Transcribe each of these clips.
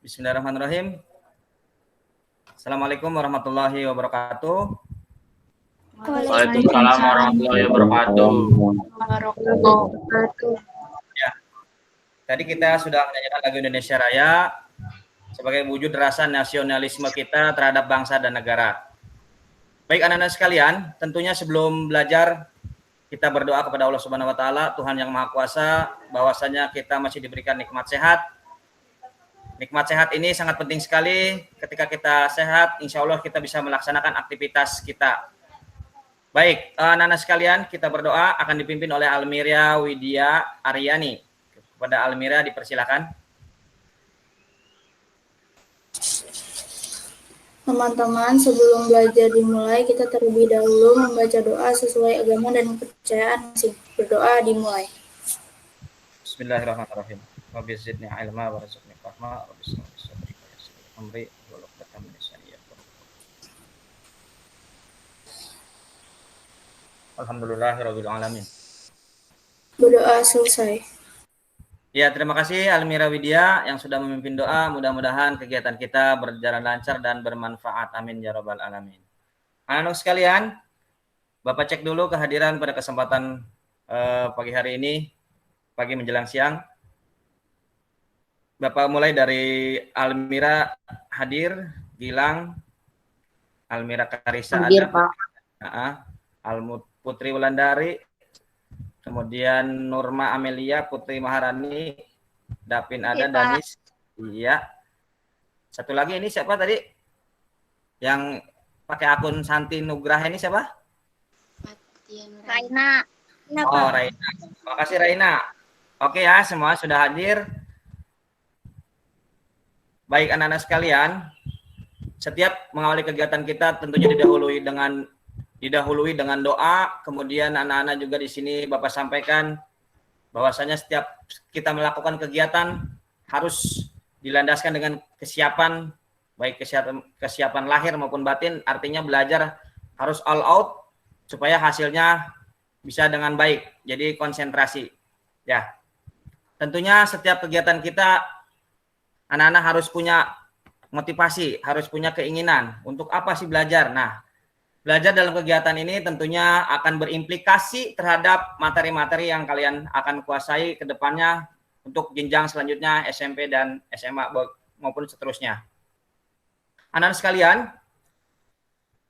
Bismillahirrahmanirrahim. Assalamualaikum warahmatullahi wabarakatuh. Waalaikumsalam warahmatullahi wabarakatuh. Ya, tadi kita sudah menyanyikan lagu Indonesia Raya sebagai wujud rasa nasionalisme kita terhadap bangsa dan negara. Baik anak-anak sekalian, tentunya sebelum belajar kita berdoa kepada Allah Subhanahu wa taala, Tuhan yang Maha Kuasa, bahwasanya kita masih diberikan nikmat sehat. Nikmat sehat ini sangat penting sekali. Ketika kita sehat, insya Allah kita bisa melaksanakan aktivitas kita. Baik, anak-anak sekalian, kita berdoa akan dipimpin oleh Almira Widya Aryani. Kepada Almira dipersilakan. Teman-teman, sebelum belajar dimulai, kita terlebih dahulu membaca doa sesuai agama dan kepercayaan. Berdoa dimulai. Bismillahirrahmanirrahim. Rabbi zidni ilma warzuqni fahma rabbi shrah li sadri wa yassir li amri wahlul 'uqdatam min lisani yafqahu. Alhamdulillahirabbil alamin. Berdoa selesai. Ya, terima kasih Almira Widya yang sudah memimpin doa. Mudah-mudahan kegiatan kita berjalan lancar dan bermanfaat. Amin ya rabbal alamin. Anak-anak sekalian, Bapak cek dulu kehadiran pada kesempatan pagi hari ini, pagi menjelang siang. Bapak mulai dari Almira hadir, Gilang, Almira Karisa Hadir, ada, Pak. Almut Putri Wulandari, kemudian Nurma Amelia, Putri Maharani, Dapin ada, Danis, iya. Satu lagi ini siapa tadi? Yang pakai akun Santi Nugraha ini siapa? Raina. Oh, Raina. Terima kasih Raina. Oke ya, semua sudah hadir. Baik anak-anak sekalian, setiap mengawali kegiatan kita tentunya didahului dengan doa. Kemudian anak-anak juga di sini Bapak sampaikan bahwasanya setiap kita melakukan kegiatan harus dilandaskan dengan kesiapan, baik kesiapan lahir maupun batin. Artinya belajar harus all out supaya hasilnya bisa dengan baik. Jadi konsentrasi. Ya. Tentunya setiap kegiatan kita anak-anak harus punya motivasi, harus punya keinginan. Untuk apa sih belajar? Nah, belajar dalam kegiatan ini tentunya akan berimplikasi terhadap materi-materi yang kalian akan kuasai ke depannya untuk jenjang selanjutnya SMP dan SMA maupun seterusnya. Anak-anak sekalian,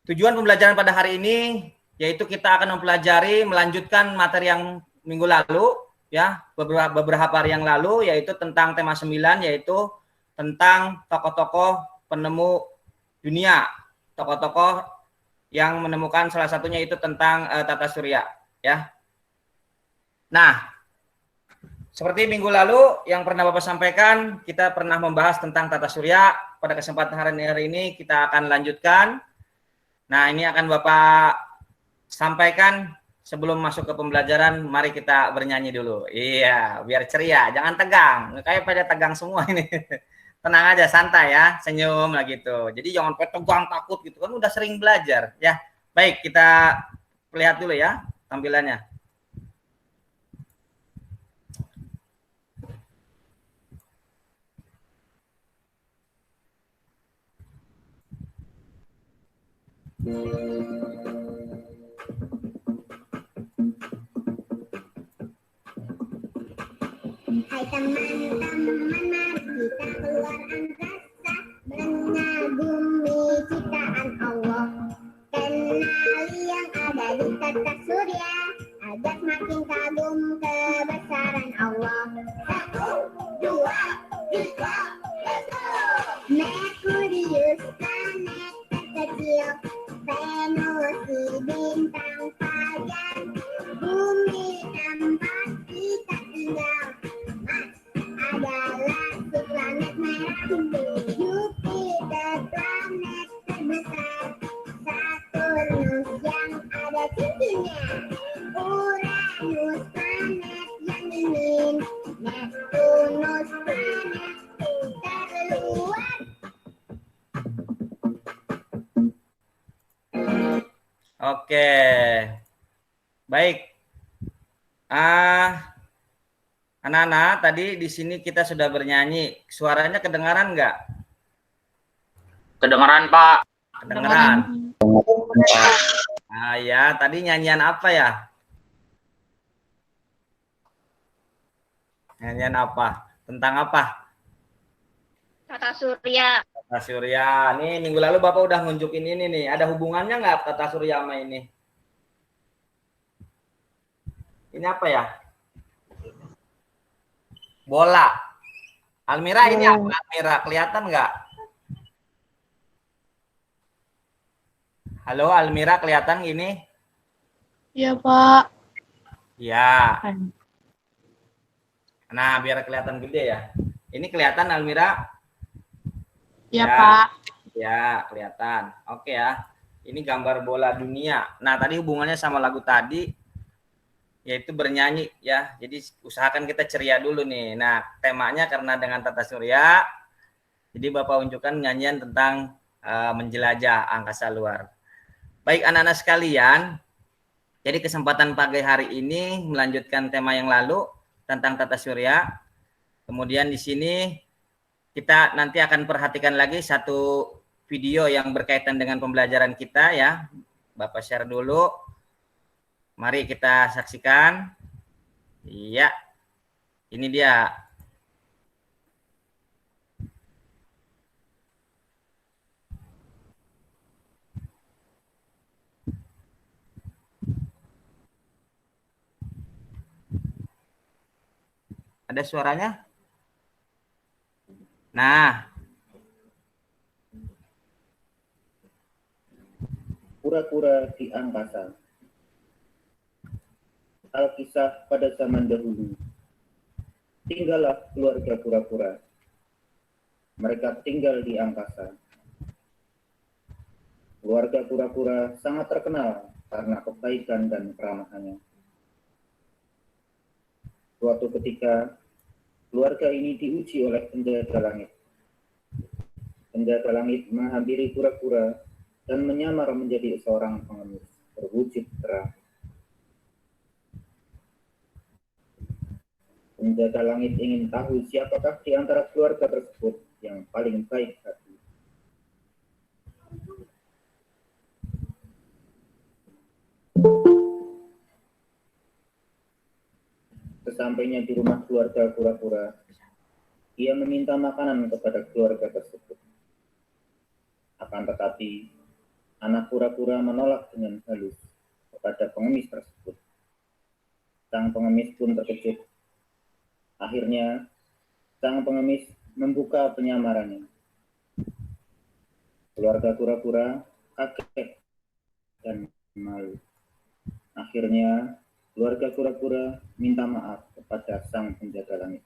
tujuan pembelajaran pada hari ini yaitu kita akan mempelajari melanjutkan materi yang minggu lalu, ya, beberapa hari yang lalu, yaitu tentang tema 9, yaitu tentang tokoh-tokoh penemu dunia, tokoh-tokoh yang menemukan salah satunya itu tentang tata surya, ya. Nah, seperti minggu lalu yang pernah Bapak sampaikan, kita pernah membahas tentang tata surya. Pada kesempatan hari ini kita akan lanjutkan. Nah, ini akan Bapak sampaikan sebelum masuk ke pembelajaran. Mari kita bernyanyi dulu. Iya, biar ceria, jangan tegang. Kayak pada tegang semua ini. Tenang aja, santai ya, senyum lah gitu. Jadi jangan tegang, takut gitu kan, udah sering belajar ya. Baik, kita lihat dulu ya tampilannya. Hai teman-teman, mari kita keluar angkasa, mengagumi ciptaan Allah. Kenali yang ada di tata surya, agar makin kagum kebesaran Allah. 1, 2, 3, let's go! Merkurius, planet terkecil, Venus si bintang fajar, bumi tempat kita tinggal, adalah si planet merah bumi. Jupiter planet terbesar, Saturnus yang ada cincinnya, Uranus planet yang dingin, Neptunus planet terluar. Oke. Baik. Anak-anak, tadi di sini kita sudah bernyanyi. Suaranya kedengaran nggak? Kedengeran, Pak. Kedengaran. Nah, ya, tadi nyanyian apa ya? Nyanyian apa? Tentang apa? Tata surya. Tata surya. Nih, minggu lalu Bapak udah nunjukin ini nih. Ada hubungannya nggak tata surya sama ini? Ini apa ya? Bola. Almira, ini apa? Almira, kelihatan nggak? Halo, Almira, kelihatan gini? Iya, Pak. Ya. Nah, biar kelihatan gede ya. Ini kelihatan, Almira? Iya, Ya. Pak. Ya, kelihatan. Oke ya. Ini gambar bola dunia. Nah, tadi hubungannya sama lagu tadi, yaitu bernyanyi ya. Jadi usahakan kita ceria dulu nih. Nah, temanya karena dengan tata surya, jadi Bapak unjukkan nyanyian tentang menjelajah angkasa luar. Baik anak-anak sekalian, jadi kesempatan pagi hari ini melanjutkan tema yang lalu tentang tata surya. Kemudian di sini kita nanti akan perhatikan lagi satu video yang berkaitan dengan pembelajaran kita ya. Bapak share dulu. Mari kita saksikan. Iya. Ini dia. Ada suaranya? Nah, Kura-kura di angkasa. Alkisah pada zaman dahulu. Tinggallah keluarga kura-kura. Mereka tinggal di angkasa. Keluarga kura-kura sangat terkenal karena kebaikan dan keramahannya. Suatu ketika, keluarga ini diuji oleh penjaga langit. Penjaga langit menghampiri kura-kura dan menyamar menjadi seorang pengemis berwujud terang. Penjaga langit ingin tahu siapakah di antara keluarga tersebut yang paling baik hati. Sesampainya di rumah keluarga kura-kura, ia meminta makanan kepada keluarga tersebut. Akan tetapi, anak kura-kura menolak dengan halus kepada pengemis tersebut. Sang pengemis pun terkejut. Akhirnya, sang pengemis membuka penyamarannya. Keluarga kura-kura kaget dan malu. Akhirnya, keluarga kura-kura minta maaf kepada sang penjaga langit.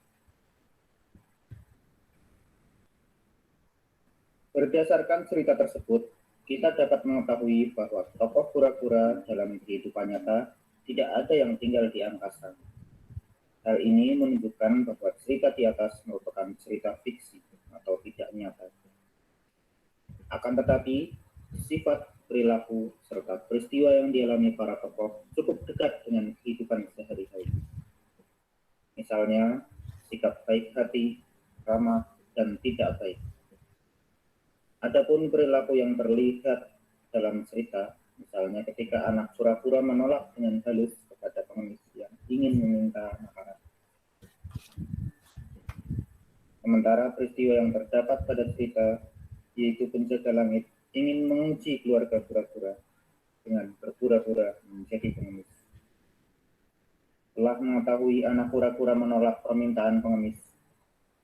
Berdasarkan cerita tersebut, kita dapat mengetahui bahwa tokoh kura-kura dalam kehidupan nyata tidak ada yang tinggal di angkasa. Hal ini menunjukkan bahwa cerita di atas merupakan cerita fiksi atau tidak nyata. Akan tetapi, sifat, perilaku, serta peristiwa yang dialami para tokoh cukup dekat dengan kehidupan sehari-hari. Misalnya, sikap baik hati, ramah, dan tidak baik. Adapun perilaku yang terlihat dalam cerita, misalnya ketika anak kura-kura menolak dengan halus kepada pengemis yang ingin meminta makanan. Sementara peristiwa yang terdapat pada cerita, yaitu penjaga langit, ingin menguji keluarga kura-kura dengan berpura-pura menjadi pengemis. Setelah mengetahui anak kura-kura menolak permintaan pengemis,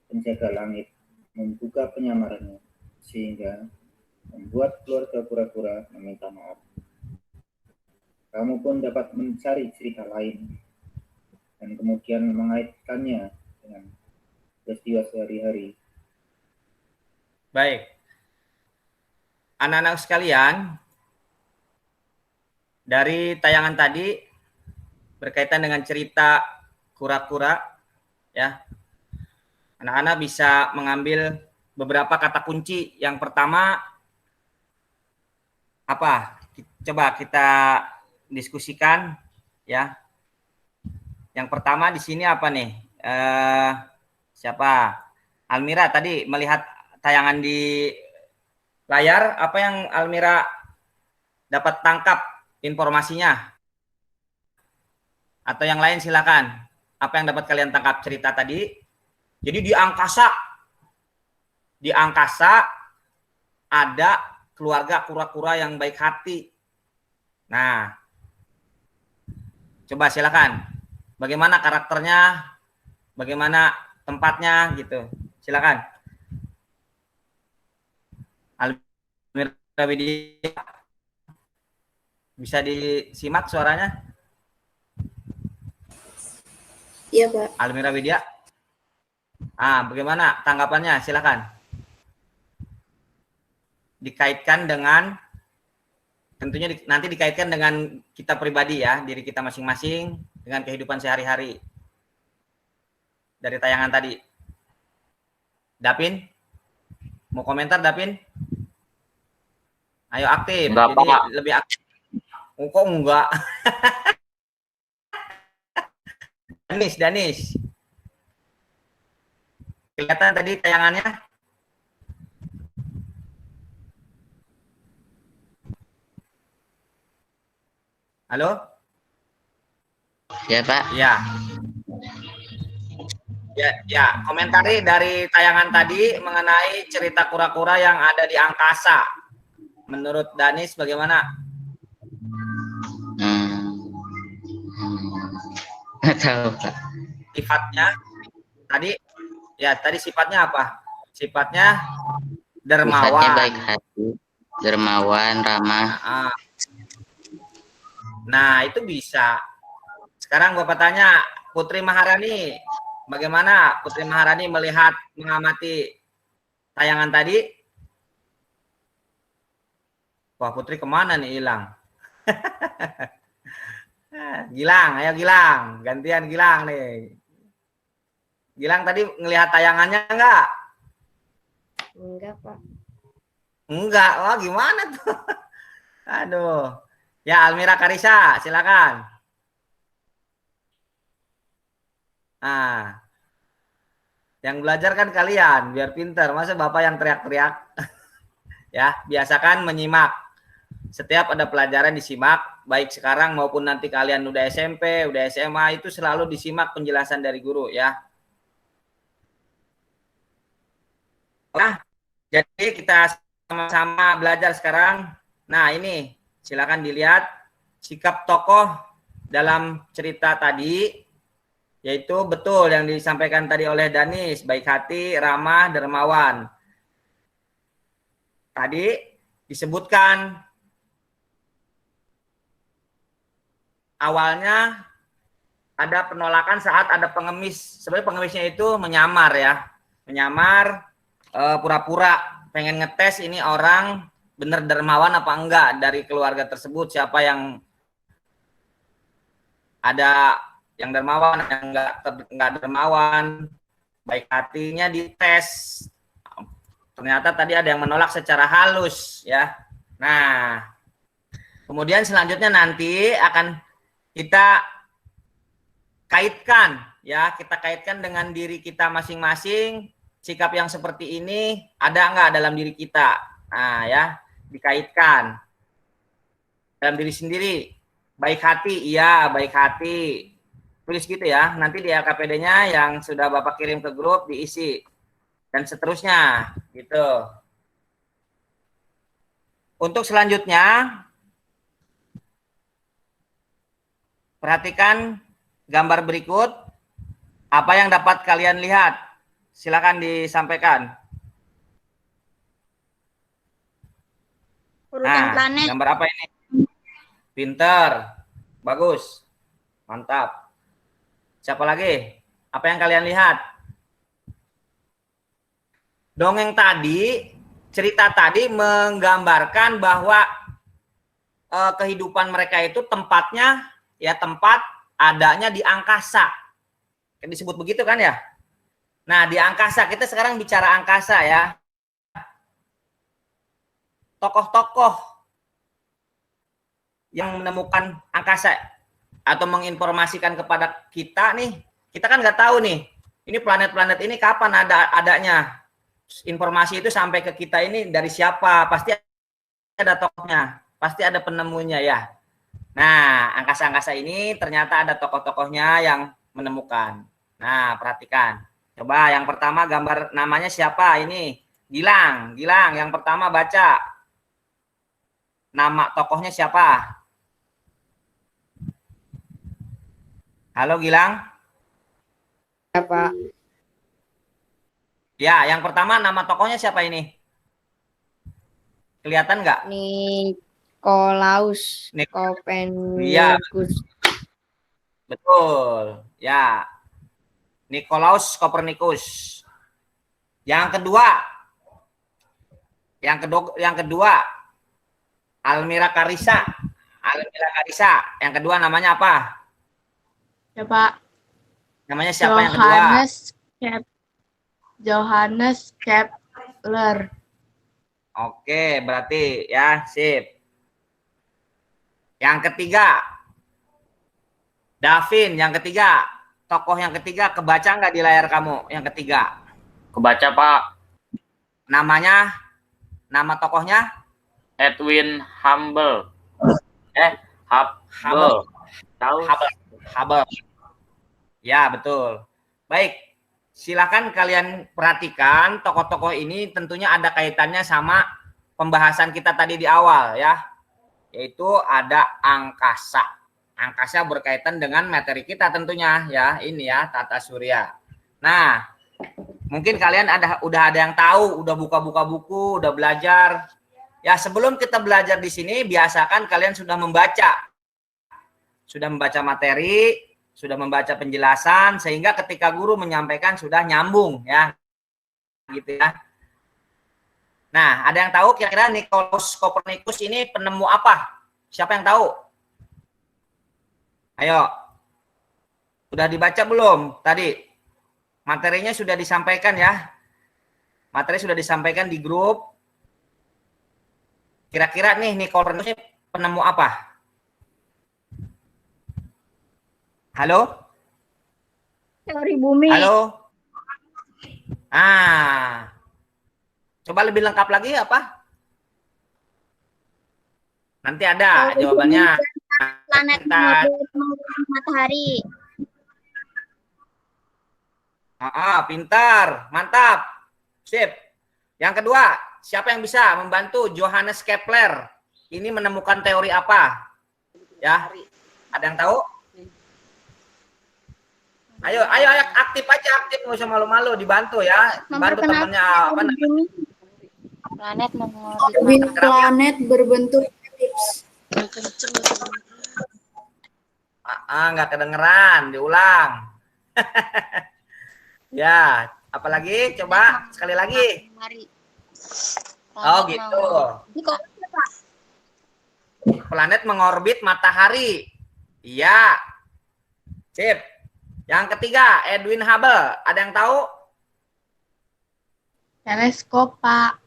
penjaga langit membuka penyamarannya sehingga membuat keluarga kura-kura meminta maaf. Kamu pun dapat mencari cerita lain dan kemudian mengaitkannya dengan peristiwa sehari-hari. baik. Anak-anak sekalian, dari tayangan tadi berkaitan dengan cerita kura-kura, ya, anak-anak bisa mengambil beberapa kata kunci. Yang pertama apa? Coba kita diskusikan, ya. Yang pertama di sini apa nih? Siapa? Almira tadi melihat tayangan di layar, apa yang Almira dapat tangkap informasinya? Atau yang lain silakan. Apa yang dapat kalian tangkap cerita tadi? Jadi di angkasa ada keluarga kura-kura yang baik hati. Nah, coba silakan. Bagaimana karakternya? Bagaimana tempatnya gitu. Silakan. Almira Widya, bisa disimak suaranya? Iya, Pak. Almira Widya. Bagaimana tanggapannya? Silakan. Dikaitkan dengan, tentunya nanti dikaitkan dengan kita pribadi ya, diri kita masing-masing dengan kehidupan sehari-hari. Dari tayangan tadi. Dapin? Mau komentar, Dapin? Ayo aktif. Enggak, jadi Pak. lebih aktif. Kok enggak? Danis. Kelihatan tadi tayangannya? Halo? Ya, Pak. Ya. Ya, komentari dari tayangan tadi mengenai cerita kura-kura yang ada di angkasa. Menurut Danis bagaimana? Nggak tahu, Pak. Sifatnya tadi sifatnya apa? Sifatnya dermawan. Sifatnya baik hati, dermawan, ramah. Nah, itu bisa. Sekarang Bapak tanya, Putri Maharani, bagaimana Putri Maharani mengamati tayangan tadi? Wah, Putri kemana nih hilang? Gilang, ayo Gilang, gantian Gilang nih. Gilang tadi ngelihat tayangannya enggak? Enggak, Pak. Enggak, wah gimana tuh? Aduh. Ya, Almira Karisa, silakan. Yang belajar kan kalian, biar pintar. Masa Bapak yang teriak-teriak? Ya, biasakan menyimak. Setiap ada pelajaran disimak, baik sekarang maupun nanti kalian udah SMP, udah SMA, itu selalu disimak penjelasan dari guru ya. Nah, jadi kita sama-sama belajar sekarang. Nah, ini silakan dilihat sikap tokoh dalam cerita tadi, yaitu betul yang disampaikan tadi oleh Danis, baik hati, ramah, dermawan. Tadi disebutkan awalnya ada penolakan saat ada pengemis. Sebenarnya pengemisnya itu menyamar ya. Menyamar, pura-pura pengen ngetes ini orang bener dermawan apa enggak dari keluarga tersebut, siapa yang ada yang dermawan, yang enggak dermawan, baik hatinya dites. Ternyata tadi ada yang menolak secara halus ya. Nah, kemudian selanjutnya nanti akan kita kaitkan ya, kita kaitkan dengan diri kita masing-masing. Sikap yang seperti ini ada enggak dalam diri kita? Nah ya, dikaitkan dalam diri sendiri. Baik hati, iya baik hati. Tulis gitu ya, nanti di LKPD-nya yang sudah Bapak kirim ke grup diisi. Dan seterusnya, gitu. Untuk selanjutnya, perhatikan gambar berikut. Apa yang dapat kalian lihat? Silakan disampaikan. Urutan planet. Gambar apa ini? Pinter, bagus, mantap. Siapa lagi? Apa yang kalian lihat? Dongeng tadi, cerita tadi menggambarkan bahwa kehidupan mereka itu tempatnya ya tempat adanya di angkasa. Disebut begitu kan ya? Nah, di angkasa, kita sekarang bicara angkasa ya. Tokoh-tokoh yang menemukan angkasa atau menginformasikan kepada kita nih, kita kan nggak tahu nih Ini planet-planet ini kapan adanya? Informasi itu sampai ke kita ini dari siapa? Pasti ada tokohnya, pasti ada penemunya ya. Nah, angkasa-angkasa ini ternyata ada tokoh-tokohnya yang menemukan. Nah, perhatikan. Coba yang pertama gambar namanya siapa ini? Gilang. Gilang yang pertama baca. Nama tokohnya siapa? Halo Gilang. Ya, Pak. Ya, yang pertama nama tokohnya siapa ini? Kelihatan nggak? Nikolaus Iya, Copernicus. betul. Ya, Nikolaus Copernicus. Yang kedua, Almira Karissa. Almira Karissa. Yang kedua namanya apa? Ya, Pak. Namanya siapa yang kedua? Johannes Kepler. Oke, berarti ya, sip. Yang ketiga, Davin. Yang ketiga, tokoh yang ketiga, kebaca nggak di layar kamu? Yang ketiga. Kebaca, Pak. Namanya, nama tokohnya? Edwin Hubble. Hubble. Tahu? Hubble. Ya, betul. Baik, silakan kalian perhatikan tokoh-tokoh ini tentunya ada kaitannya sama pembahasan kita tadi di awal ya, yaitu ada angkasa. Angkasa berkaitan dengan materi kita tentunya ya, ini ya tata surya. Nah, mungkin kalian udah ada yang tahu, udah buka-buka buku, udah belajar. Ya, sebelum kita belajar di sini biasakan kalian sudah membaca materi, sudah membaca penjelasan, sehingga ketika guru menyampaikan sudah nyambung ya, gitu ya. Nah, ada yang tahu kira-kira Nikolaus Copernicus ini penemu apa? Siapa yang tahu? Ayo, udah dibaca belum tadi? Materinya sudah disampaikan ya. Materi sudah disampaikan di grup. Kira-kira nih Nikolaus ini penemu apa? Halo? Teori bumi. Halo? Coba lebih lengkap lagi apa? Nanti ada jawabannya. Planet mengelilingi matahari. Pintar, mantap. Sip. Yang kedua, siapa yang bisa membantu Johannes Kepler? Ini menemukan teori apa? Ya, ada yang tahu? Ayo aktif aja, nggak usah malu-malu, dibantu ya. Bantu temennya apa namanya? Planet berbentuk elips. Nggak kedengeran, diulang. Ya, apalagi? Coba sekali lagi. Oh gitu. Planet mengorbit matahari. Iya. Sip. Yang ketiga, Edwin Hubble. Ada yang tahu? Teleskop, Pak.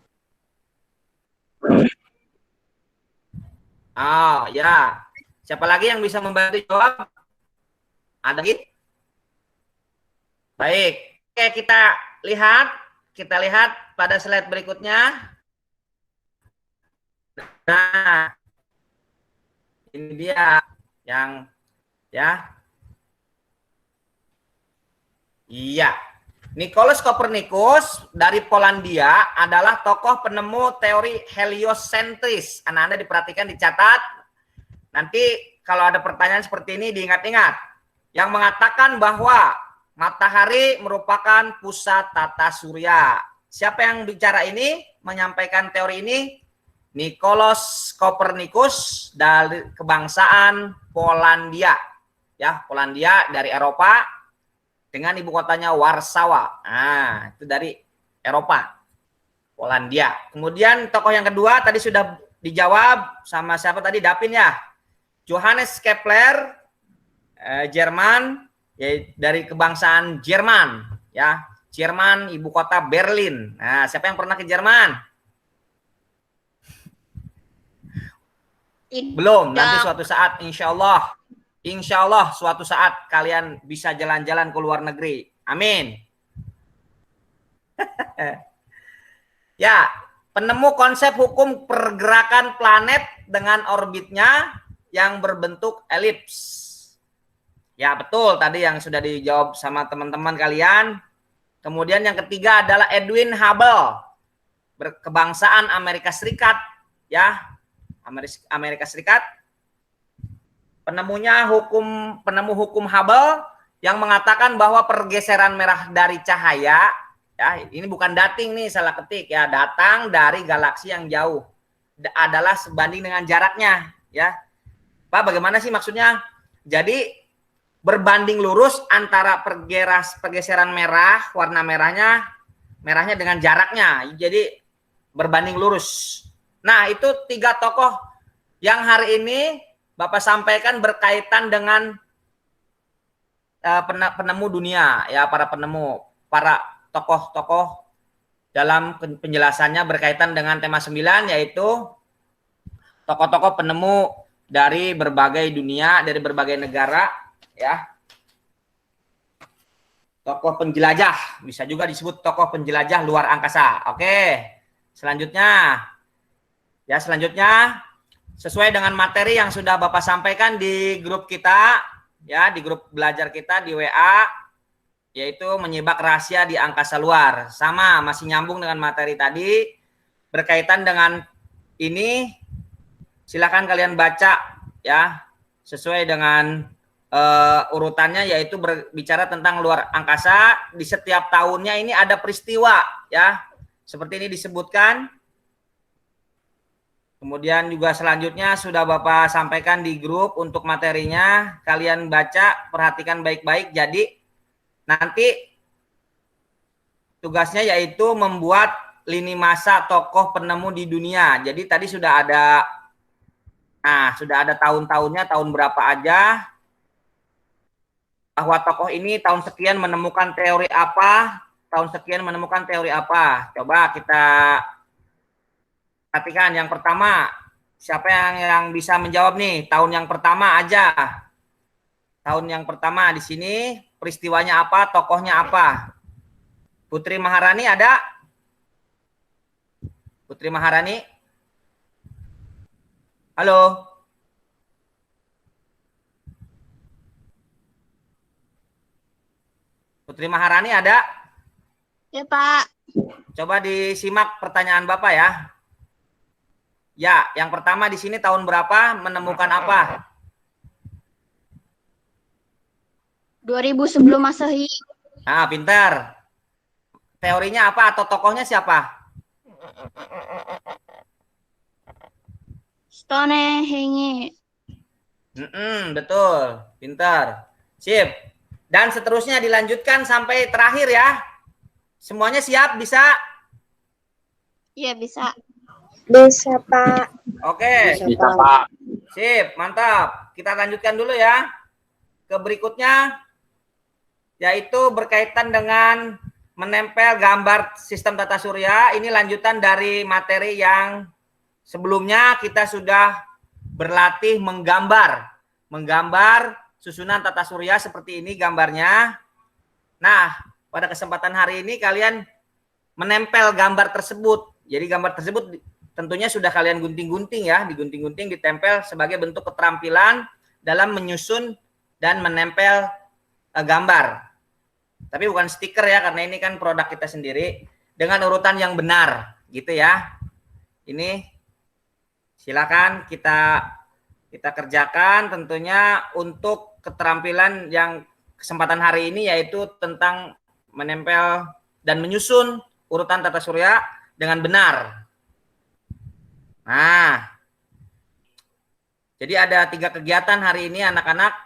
Oh, ya. Siapa lagi yang bisa membantu jawab? Ada lagi? Baik. Oke, kita lihat pada slide berikutnya. Nah, ini dia yang ya. Iya. Nikolaus Copernicus dari Polandia adalah tokoh penemu teori heliosentris. Anak-anak diperhatikan, dicatat. Nanti kalau ada pertanyaan seperti ini diingat-ingat. Yang mengatakan bahwa matahari merupakan pusat tata surya. Siapa yang bicara ini, menyampaikan teori ini? Nikolaus Copernicus dari kebangsaan Polandia. Ya, Polandia dari Eropa dengan ibu kotanya Warsawa. Nah, itu dari Eropa. Polandia. Kemudian tokoh yang kedua tadi sudah dijawab sama siapa tadi? Davin ya. Johannes Kepler, Jerman, ya, dari kebangsaan Jerman, ya. Jerman, ibu kota Berlin. Nah, siapa yang pernah ke Jerman? Belum, nanti suatu saat insya Allah suatu saat kalian bisa jalan-jalan ke luar negeri. Amin. Ya, penemu konsep hukum pergerakan planet dengan orbitnya yang berbentuk elips. Ya, betul tadi yang sudah dijawab sama teman-teman kalian. Kemudian yang ketiga adalah Edwin Hubble, berkebangsaan Amerika Serikat, ya. Amerika Serikat. Penemu hukum Hubble yang mengatakan bahwa pergeseran merah dari cahaya, ya, ini bukan dating nih, salah ketik ya, datang dari galaksi yang jauh adalah sebanding dengan jaraknya, ya. Pak, bagaimana sih maksudnya? Jadi berbanding lurus antara pergeseran merah, warna merahnya dengan jaraknya. Jadi berbanding lurus. Nah, itu 3 tokoh yang hari ini Bapak sampaikan berkaitan dengan penemu dunia, ya, para tokoh-tokoh dalam penjelasannya berkaitan dengan tema 9, yaitu tokoh-tokoh penemu dari berbagai dunia, dari berbagai negara, ya. Tokoh penjelajah, bisa juga disebut tokoh penjelajah luar angkasa. Oke, selanjutnya sesuai dengan materi yang sudah Bapak sampaikan di grup kita, ya, di grup belajar kita di WA, yaitu menyibak rahasia di angkasa luar. Sama, masih nyambung dengan materi tadi. Berkaitan dengan ini, silakan kalian baca, ya, sesuai dengan urutannya, yaitu berbicara tentang luar angkasa. Di setiap tahunnya ini ada peristiwa, ya, seperti ini disebutkan. Kemudian juga selanjutnya sudah Bapak sampaikan di grup untuk materinya. Kalian baca, perhatikan baik-baik. Jadi nanti tugasnya yaitu membuat lini masa tokoh penemu di dunia. Jadi tadi sudah ada, sudah ada tahun-tahunnya, tahun berapa aja. Bahwa tokoh ini tahun sekian menemukan teori apa, tahun sekian menemukan teori apa. Coba kita perhatikan yang pertama, siapa yang bisa menjawab nih? Tahun yang pertama aja. Tahun yang pertama di sini peristiwanya apa, tokohnya apa? Putri Maharani ada? Putri Maharani? Halo? Putri Maharani ada? Ya, Pak. Coba disimak pertanyaan Bapak ya. Ya, yang pertama di sini tahun berapa, menemukan apa? 2000 sebelum Masehi. Nah, pintar. Teorinya apa atau tokohnya siapa? Stonehenge. Betul, pintar. Sip. Dan seterusnya dilanjutkan sampai terakhir ya. Semuanya siap, bisa? Iya, bisa. Bisa, Pak. Oke. Bisa, Pak. Sip, mantap. Kita lanjutkan dulu ya. Ke berikutnya, yaitu berkaitan dengan menempel gambar sistem tata surya. Ini lanjutan dari materi yang sebelumnya kita sudah berlatih menggambar susunan tata surya seperti ini gambarnya. Nah, pada kesempatan hari ini kalian menempel gambar tersebut. Jadi gambar tersebut tentunya sudah kalian gunting-gunting ya, digunting-gunting, ditempel sebagai bentuk keterampilan dalam menyusun dan menempel gambar. Tapi bukan stiker ya, karena ini kan produk kita sendiri, dengan urutan yang benar, gitu ya. Ini silakan kita kerjakan tentunya untuk keterampilan yang kesempatan hari ini, yaitu tentang menempel dan menyusun urutan tata surya dengan benar. Nah, jadi ada 3 kegiatan hari ini anak-anak.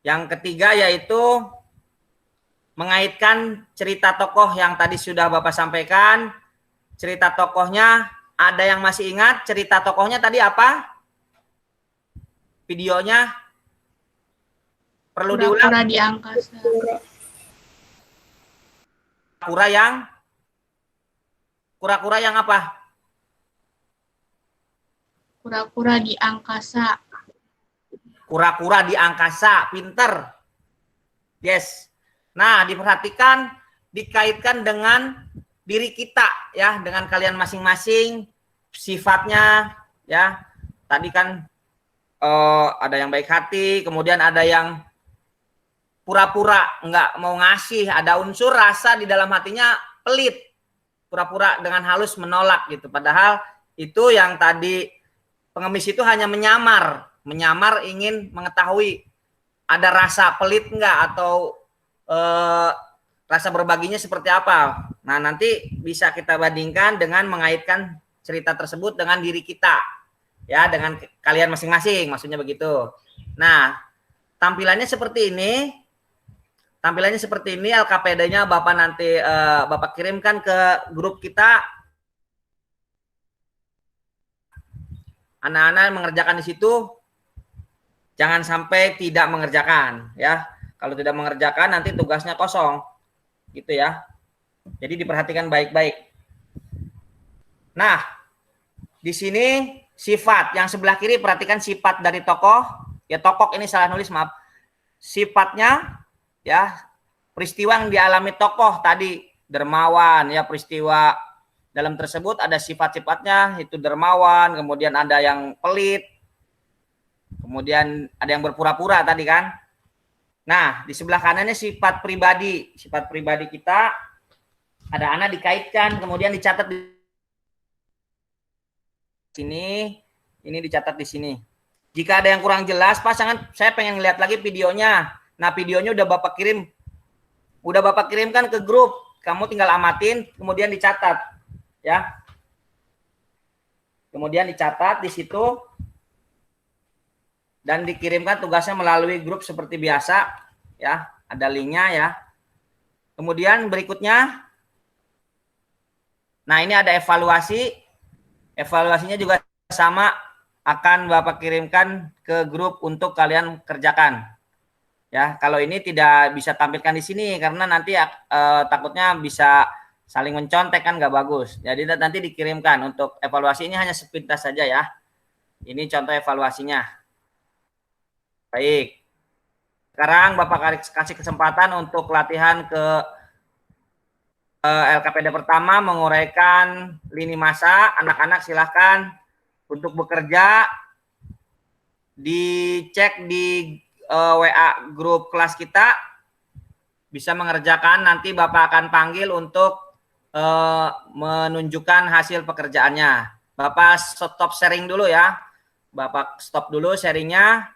Yang ketiga yaitu mengaitkan cerita tokoh yang tadi sudah Bapak sampaikan. Cerita tokohnya, ada yang masih ingat cerita tokohnya tadi apa? Videonya perlu diulang. Kura-kura di angkasa. Kura-kura yang apa? Kura-kura di angkasa. Kura-kura di angkasa, pinter. Yes. Nah, diperhatikan dikaitkan dengan diri kita ya, dengan kalian masing-masing sifatnya ya. Tadi kan ada yang baik hati, kemudian ada yang pura-pura nggak mau ngasih, ada unsur rasa di dalam hatinya pelit, pura-pura dengan halus menolak gitu. Padahal itu yang tadi pengemis itu hanya menyamar ingin mengetahui ada rasa pelit nggak atau rasa berbaginya seperti apa. Nah, nanti bisa kita bandingkan dengan mengaitkan cerita tersebut dengan diri kita ya, dengan kalian masing-masing, maksudnya begitu. Nah, tampilannya seperti ini. Tampilannya seperti ini, LKPD-nya Bapak nanti Bapak kirimkan ke grup kita. Anak-anak mengerjakan di situ, jangan sampai tidak mengerjakan ya. Kalau tidak mengerjakan nanti tugasnya kosong, gitu ya. Jadi diperhatikan baik-baik. Nah, di sini sifat yang sebelah kiri, perhatikan sifat dari tokoh. Ya, tokoh ini salah nulis, maaf. Sifatnya ya, peristiwa yang dialami tokoh tadi dermawan ya, peristiwa dalam tersebut ada sifat-sifatnya, itu dermawan, kemudian ada yang pelit, kemudian ada yang berpura-pura tadi kan. Nah, di sebelah kanannya sifat pribadi kita, ada anak dikaitkan, kemudian dicatat di sini, ini dicatat di sini. Jika ada yang kurang jelas, pasangan saya pengen lihat lagi videonya. Nah, videonya udah Bapak kirimkan ke grup. Kamu tinggal amatin, kemudian dicatat, ya. Kemudian dicatat di situ dan dikirimkan tugasnya melalui grup seperti biasa, ya. Ada linknya ya. Kemudian berikutnya, nah ini ada evaluasi. Evaluasinya juga sama, akan Bapak kirimkan ke grup untuk kalian kerjakan. Ya, kalau ini tidak bisa tampilkan di sini karena nanti takutnya bisa saling mencontek kan, nggak bagus. Jadi nanti dikirimkan untuk evaluasi, ini hanya sepintas saja ya. Ini contoh evaluasinya. Baik. Sekarang Bapak kasih kesempatan untuk latihan ke LKPD pertama, menguraikan lini masa. Anak-anak silahkan untuk bekerja, dicek di WA grup kelas kita, bisa mengerjakan, nanti Bapak akan panggil untuk menunjukkan hasil pekerjaannya. Bapak stop sharing dulu ya. Bapak stop dulu sharingnya.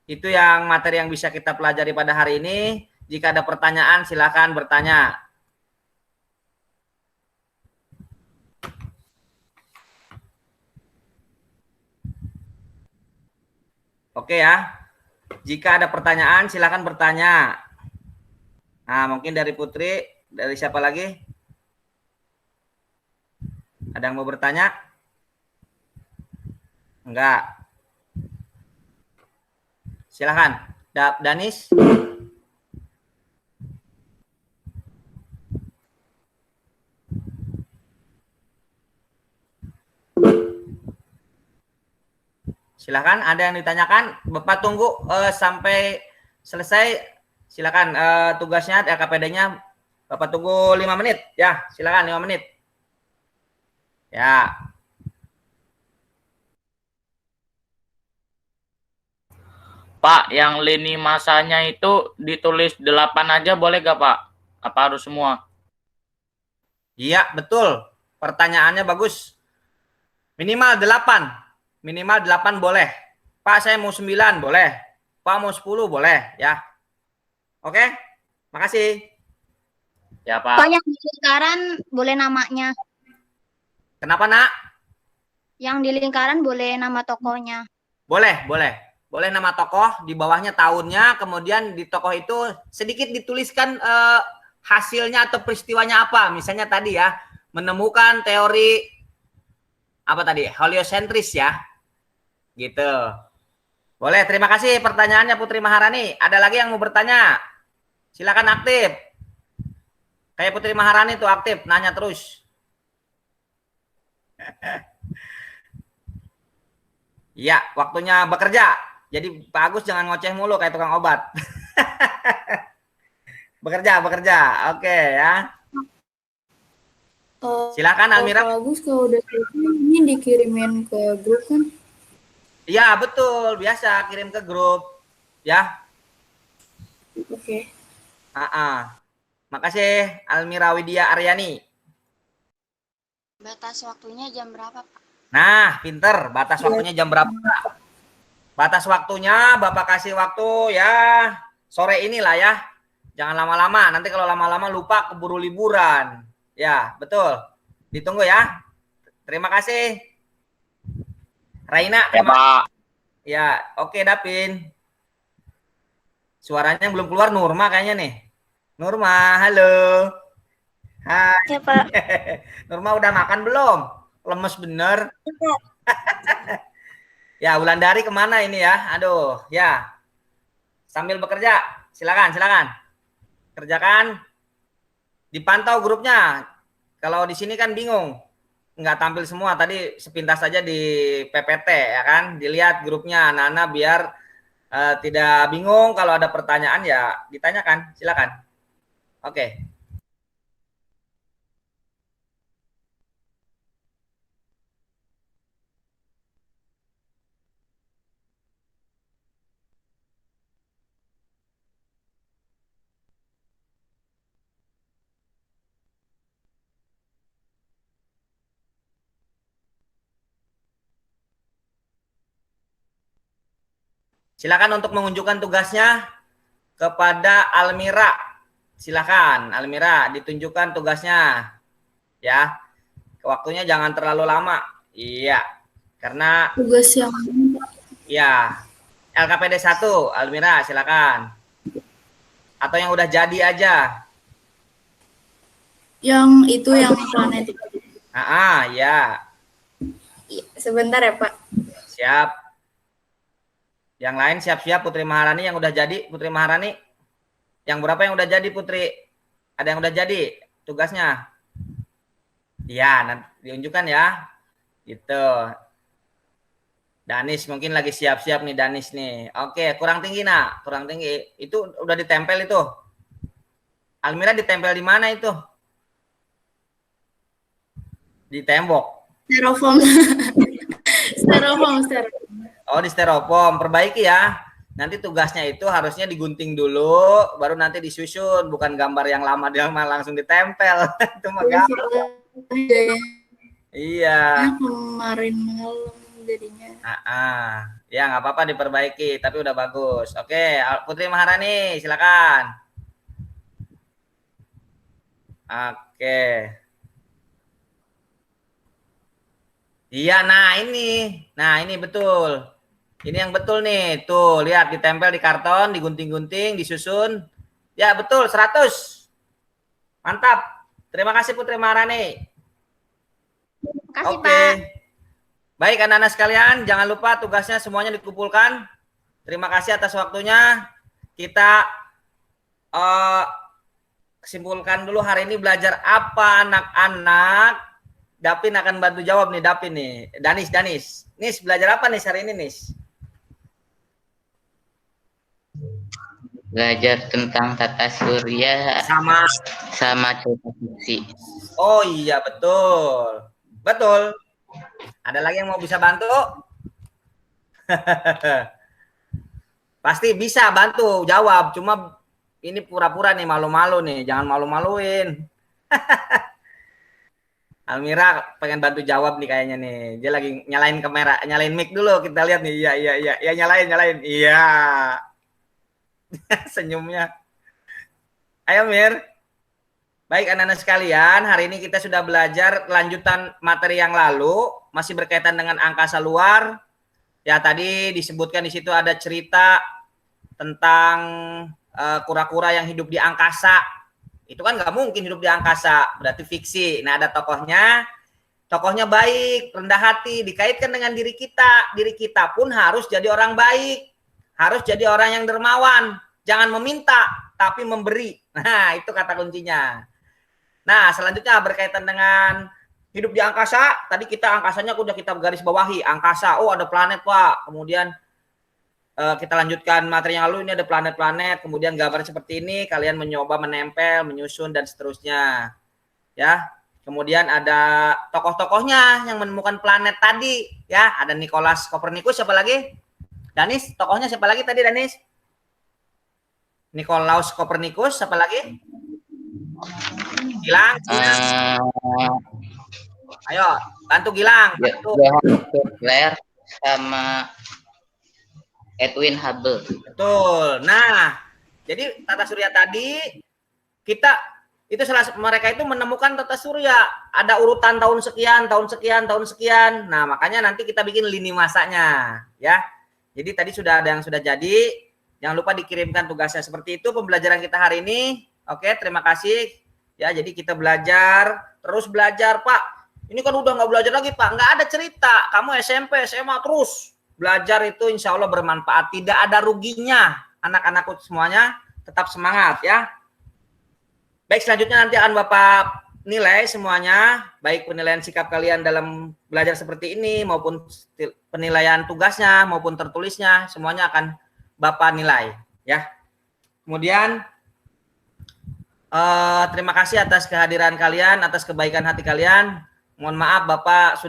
Itu yang materi yang bisa kita pelajari pada hari ini. Jika ada pertanyaan silakan bertanya. Oke ya. Jika ada pertanyaan, silakan bertanya. Nah, mungkin dari Putri, dari siapa lagi? Ada yang mau bertanya? Enggak. Silakan. Danis. Silakan, ada yang ditanyakan? Bapak tunggu sampai selesai. Silakan, tugasnya LKPD-nya Bapak tunggu 5 menit. Ya, silakan 5 menit. Ya. Pak, yang lini masanya itu ditulis 8 aja boleh gak Pak? Apa harus semua? Iya, betul. Pertanyaannya bagus. Minimal 8. Minimal 8 boleh. Pak, saya mau 9 boleh. Pak, mau 10 boleh ya. Oke? Makasih. Ya Pak. Pak, yang di lingkaran boleh namanya. Kenapa, Nak? Yang di lingkaran boleh nama tokohnya. Boleh, boleh. Boleh nama tokoh, di bawahnya tahunnya, kemudian di tokoh itu sedikit dituliskan hasilnya atau peristiwanya apa. Misalnya tadi ya, menemukan teori apa tadi? Heliocentris ya. Gitu. Boleh, terima kasih pertanyaannya Putri Maharani. Ada lagi yang mau bertanya? Silakan aktif. Kayak Putri Maharani tuh aktif, nanya terus. Iya, waktunya bekerja. Jadi Pak Agus jangan ngoceh mulu kayak tukang obat. Bekerja. Oke ya. Silakan Almira. Pak Agus, kalau udah selesai ini dikirimin ke grup kan? Iya, betul. Biasa kirim ke grup. Ya. Oke. Makasih Almira Widya Aryani. Batas waktunya jam berapa, Pak? Nah, pinter. Batas waktunya jam berapa? Batas waktunya Bapak kasih waktu ya sore inilah ya. Jangan lama-lama. Nanti kalau lama-lama lupa keburu liburan. Ya, betul. Ditunggu ya. Terima kasih. Raina, Ya, Pak. ya, oke Dapin. Suaranya belum keluar Nurma kayaknya nih. Nurma, halo. Hai. Ya, Pak. Nurma udah makan belum? Lemes bener. Ya, Wulandari kemana ini ya? Aduh, ya. Sambil bekerja, silakan. Kerjakan. Dipantau grupnya. Kalau di sini kan bingung. Nggak tampil semua. Tadi sepintas saja di PPT ya kan. Dilihat grupnya anak-anak biar tidak bingung. Kalau ada pertanyaan ya ditanyakan. Silakan. Oke. Silakan untuk menunjukkan tugasnya kepada Almira. Silakan, Almira, ditunjukkan tugasnya. Ya. Waktunya jangan terlalu lama. Iya. Karena Tugas yang ya, LKPD 1, Almira, silakan. Atau yang udah jadi aja. yang itu yang planet. Ya. Sebentar ya, Pak. Siap. Yang lain siap-siap Putri Maharani yang udah jadi, Putri Maharani. Yang berapa yang udah jadi, Putri? Ada yang udah jadi tugasnya? Iya, nanti diunjukkan ya. Gitu. Danis mungkin lagi siap-siap nih Danis nih. Oke, kurang tinggi nak, kurang tinggi. Itu udah ditempel itu. Almira ditempel di mana itu? Di tembok. Styrofoam. Styrofoam. Oh, di styrofoam. Perbaiki ya. Nanti tugasnya itu harusnya digunting dulu, baru nanti disusun. Bukan gambar yang lama dia langsung ditempel. Itu mah gampang. Iya. Kemarin malam jadinya. Ya nggak apa-apa diperbaiki, tapi udah bagus. Oke, Putri Maharani, silakan. Oke. Iya, nah ini betul. Ini yang betul nih. Tuh, lihat ditempel di karton, digunting-gunting, disusun. Ya, betul, 100. Mantap. Terima kasih Putri Maharani. Makasih, Oke. Pak. Baik, anak-anak sekalian, jangan lupa tugasnya semuanya dikumpulkan. Terima kasih atas waktunya. Kita simpulkan dulu hari ini belajar apa anak-anak. Dapin akan bantu jawab nih, Dapin nih. Danis. Nis, belajar apa nih hari ini, Nis? Belajar tentang tata surya Sama cuaca fiksi. Oh iya, betul. Betul. Ada lagi yang mau bisa bantu? Pasti bisa bantu jawab, cuma ini pura-pura nih malu-malu nih, jangan malu-maluin. Almira pengen bantu jawab nih kayaknya nih. Dia lagi nyalain kamera, nyalain mic dulu. Kita lihat nih. Iya, nyalain. Iya. Senyumnya. Ayo Mir. Baik anak-anak sekalian, hari ini kita sudah belajar lanjutan materi yang lalu, masih berkaitan dengan angkasa luar. Ya tadi disebutkan di situ ada cerita tentang kura-kura yang hidup di angkasa. Itu kan nggak mungkin hidup di angkasa, berarti fiksi. Nah ada tokohnya baik, rendah hati, dikaitkan dengan diri kita. Diri kita pun harus jadi orang baik, harus jadi orang yang dermawan. Jangan meminta, tapi memberi. Nah itu kata kuncinya. Nah selanjutnya berkaitan dengan hidup di angkasa. Tadi angkasanya udah kita garis bawahi. Angkasa, oh ada planet Pak. Kemudian kita lanjutkan materi yang lalu, ini ada planet-planet, kemudian gambar seperti ini, kalian mencoba menempel, menyusun, dan seterusnya. Ya, Kemudian ada tokoh-tokohnya yang menemukan planet tadi, ya. Ada Nikolaus Kopernikus, siapa lagi? Danis, tokohnya siapa lagi tadi, Danis? Nikolaus Kopernikus, siapa lagi? Gilang. Ayo, bantu Gilang. Bantu. Johannes Kepler sama Edwin Hubble. Betul. Nah, jadi tata surya tadi kita itu mereka itu menemukan tata surya, ada urutan tahun sekian, tahun sekian, tahun sekian. Nah, makanya nanti kita bikin lini masanya, ya. Jadi tadi sudah ada yang sudah jadi. Jangan lupa dikirimkan tugasnya. Seperti itu pembelajaran kita hari ini. Oke, terima kasih. Ya, jadi kita belajar, terus belajar, Pak. Ini kan udah nggak belajar lagi, Pak. Nggak ada cerita. Kamu SMP, SMA terus belajar itu insya Allah bermanfaat. Tidak ada ruginya. Anak-anakku semuanya tetap semangat, ya. Baik, selanjutnya nanti akan Bapak nilai semuanya, baik penilaian sikap kalian dalam belajar seperti ini, maupun penilaian tugasnya, maupun tertulisnya, semuanya akan Bapak nilai, ya. Kemudian, terima kasih atas kehadiran kalian, atas kebaikan hati kalian. Mohon maaf Bapak sudah